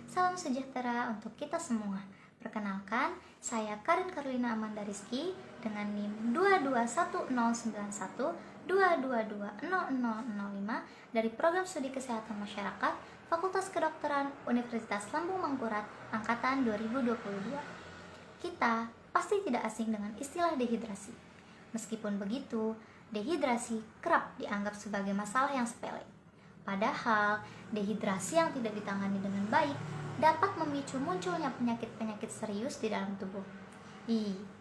salam sejahtera untuk kita semua. Perkenalkan, saya Karin Karlina Amanda Rizky dengan NIM 2211012220005 dari Program Studi Kesehatan Masyarakat Fakultas Kedokteran Universitas Lambung Mangkurat Angkatan 2022. Kita pasti tidak asing dengan istilah dehidrasi. Meskipun begitu, dehidrasi kerap dianggap sebagai masalah yang sepele. Padahal, dehidrasi yang tidak ditangani dengan baik dapat memicu munculnya penyakit-penyakit serius di dalam tubuh.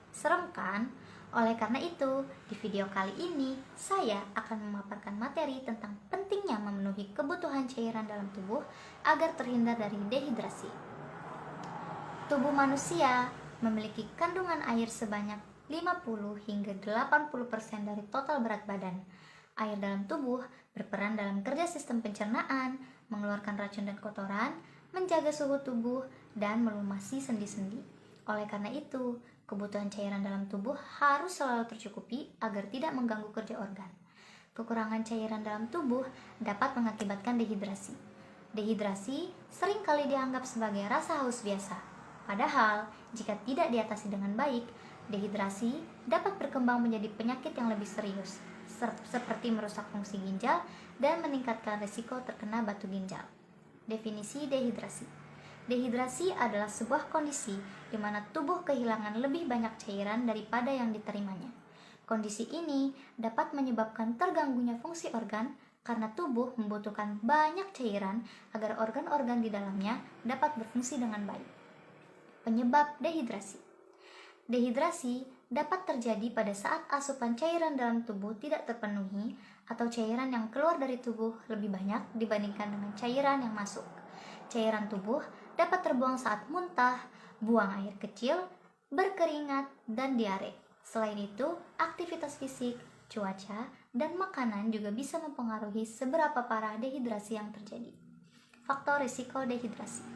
Serem kan? Oleh karena itu, di video kali ini, saya akan memaparkan materi tentang pentingnya memenuhi kebutuhan cairan dalam tubuh agar terhindar dari dehidrasi. Tubuh manusia memiliki kandungan air sebanyak 50 hingga 80% dari total berat badan. Air dalam tubuh berperan dalam kerja sistem pencernaan, mengeluarkan racun dan kotoran, menjaga suhu tubuh, dan melumasi sendi-sendi. Oleh karena itu, kebutuhan cairan dalam tubuh harus selalu tercukupi agar tidak mengganggu kerja organ. Kekurangan cairan dalam tubuh dapat mengakibatkan dehidrasi. Dehidrasi seringkali dianggap sebagai rasa haus biasa. Padahal, jika tidak diatasi dengan baik, dehidrasi dapat berkembang menjadi penyakit yang lebih serius, seperti merusak fungsi ginjal dan meningkatkan risiko terkena batu ginjal. Definisi dehidrasi. Dehidrasi adalah sebuah kondisi di mana tubuh kehilangan lebih banyak cairan daripada yang diterimanya. Kondisi ini dapat menyebabkan terganggunya fungsi organ karena tubuh membutuhkan banyak cairan agar organ-organ di dalamnya dapat berfungsi dengan baik. Penyebab dehidrasi. Dehidrasi dapat terjadi pada saat asupan cairan dalam tubuh tidak terpenuhi atau cairan yang keluar dari tubuh lebih banyak dibandingkan dengan cairan yang masuk. Cairan tubuh dapat terbuang saat muntah, buang air kecil, berkeringat, dan diare. Selain itu, aktivitas fisik, cuaca, dan makanan juga bisa mempengaruhi seberapa parah dehidrasi yang terjadi. Faktor risiko dehidrasi.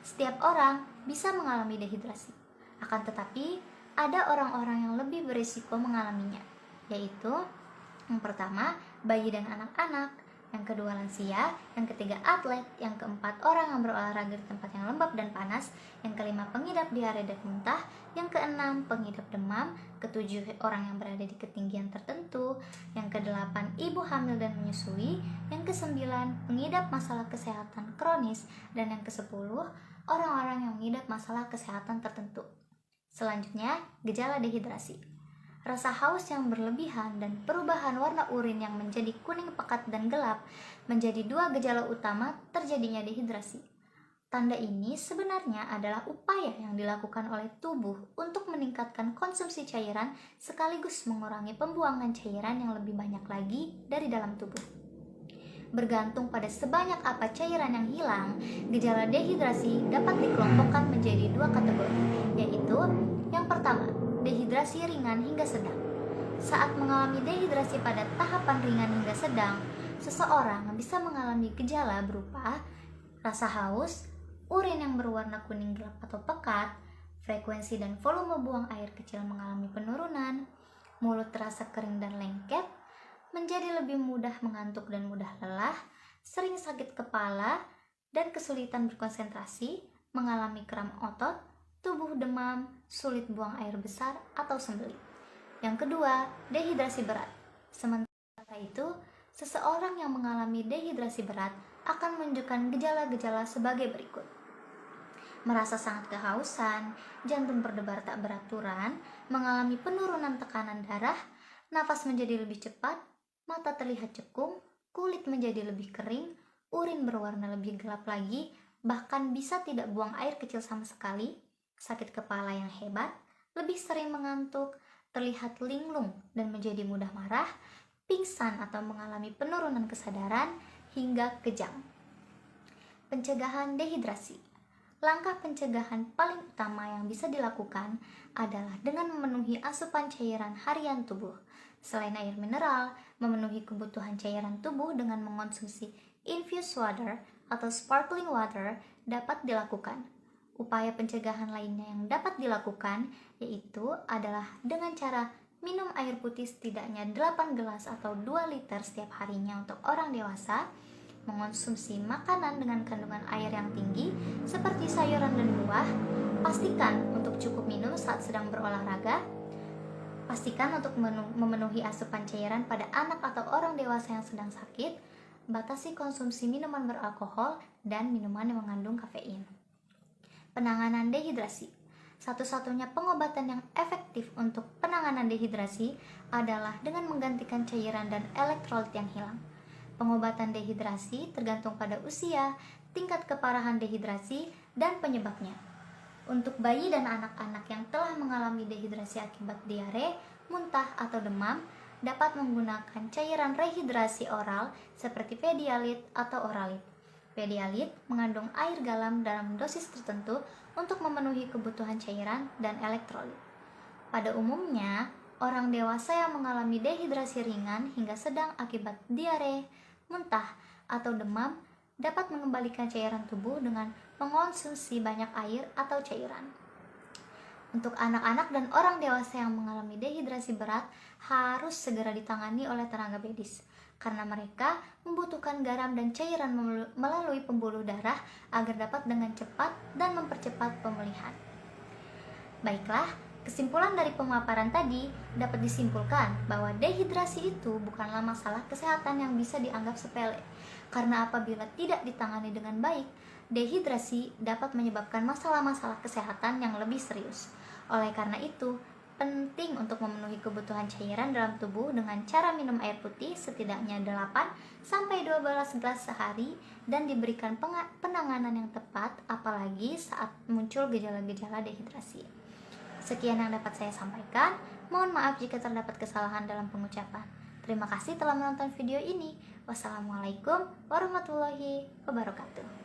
Setiap orang bisa mengalami dehidrasi. Akan tetapi, ada orang-orang yang lebih berisiko mengalaminya, yaitu yang pertama, bayi dan anak-anak, yang kedua lansia, yang ketiga atlet, yang keempat orang yang berolahraga di tempat yang lembab dan panas, yang kelima pengidap diare dan muntah, yang keenam pengidap demam, ketujuh orang yang berada di ketinggian tertentu, yang kedelapan ibu hamil dan menyusui, yang kesembilan pengidap masalah kesehatan kronis, dan yang kesepuluh orang-orang yang mengidap masalah kesehatan tertentu. Selanjutnya, gejala dehidrasi. Rasa haus yang berlebihan dan perubahan warna urin yang menjadi kuning pekat dan gelap menjadi dua gejala utama terjadinya dehidrasi. Tanda ini sebenarnya adalah upaya yang dilakukan oleh tubuh untuk meningkatkan konsumsi cairan sekaligus mengurangi pembuangan cairan yang lebih banyak lagi dari dalam tubuh. Bergantung pada sebanyak apa cairan yang hilang, gejala dehidrasi dapat dikelompokkan menjadi dua kategori, yaitu yang pertama, dehidrasi ringan hingga sedang. Saat mengalami dehidrasi pada tahapan ringan hingga sedang, seseorang bisa mengalami gejala berupa rasa haus, urin yang berwarna kuning gelap atau pekat, frekuensi dan volume buang air kecil mengalami penurunan, mulut terasa kering dan lengket, menjadi lebih mudah mengantuk dan mudah lelah, sering sakit kepala dan kesulitan berkonsentrasi, mengalami kram otot, tubuh demam, sulit buang air besar atau sembelit. Yang kedua, dehidrasi berat. Sementara itu, seseorang yang mengalami dehidrasi berat akan menunjukkan gejala-gejala sebagai berikut. Merasa sangat kehausan, jantung berdebar tak beraturan, mengalami penurunan tekanan darah, nafas menjadi lebih cepat, mata terlihat cekung, kulit menjadi lebih kering, urin berwarna lebih gelap lagi, bahkan bisa tidak buang air kecil sama sekali, sakit kepala yang hebat, lebih sering mengantuk, terlihat linglung dan menjadi mudah marah, pingsan atau mengalami penurunan kesadaran, hingga kejang. Pencegahan dehidrasi. Langkah pencegahan paling utama yang bisa dilakukan adalah dengan memenuhi asupan cairan harian tubuh. Selain air mineral, memenuhi kebutuhan cairan tubuh dengan mengonsumsi infused water atau sparkling water dapat dilakukan. Upaya pencegahan lainnya yang dapat dilakukan yaitu adalah dengan cara minum air putih setidaknya 8 gelas atau 2 liter setiap harinya untuk orang dewasa, mengonsumsi makanan dengan kandungan air yang tinggi seperti sayuran dan buah, pastikan untuk cukup minum saat sedang berolahraga, pastikan untuk memenuhi asupan cairan pada anak atau orang dewasa yang sedang sakit, batasi konsumsi minuman beralkohol dan minuman yang mengandung kafein. Penanganan dehidrasi. Satu-satunya pengobatan yang efektif untuk penanganan dehidrasi adalah dengan menggantikan cairan dan elektrolit yang hilang. Pengobatan dehidrasi tergantung pada usia, tingkat keparahan dehidrasi, dan penyebabnya. Untuk bayi dan anak-anak yang telah mengalami dehidrasi akibat diare, muntah, atau demam, dapat menggunakan cairan rehidrasi oral seperti Pedialit atau Oralit. Pedialit mengandung air garam dalam dosis tertentu untuk memenuhi kebutuhan cairan dan elektrolit. Pada umumnya, orang dewasa yang mengalami dehidrasi ringan hingga sedang akibat diare, muntah, atau demam dapat mengembalikan cairan tubuh dengan mengonsumsi banyak air atau cairan. Untuk anak-anak dan orang dewasa yang mengalami dehidrasi berat harus segera ditangani oleh tenaga medis karena mereka membutuhkan garam dan cairan melalui pembuluh darah agar dapat dengan cepat dan mempercepat pemulihan. Baiklah, kesimpulan dari pemaparan tadi dapat disimpulkan bahwa dehidrasi itu bukanlah masalah kesehatan yang bisa dianggap sepele, karena apabila tidak ditangani dengan baik, dehidrasi dapat menyebabkan masalah-masalah kesehatan yang lebih serius. Oleh karena itu, penting untuk memenuhi kebutuhan cairan dalam tubuh dengan cara minum air putih setidaknya 8-12 gelas sehari dan diberikan penanganan yang tepat apalagi saat muncul gejala-gejala dehidrasi. Sekian yang dapat saya sampaikan. Mohon maaf jika terdapat kesalahan dalam pengucapan. Terima kasih telah menonton video ini. Wassalamualaikum warahmatullahi wabarakatuh.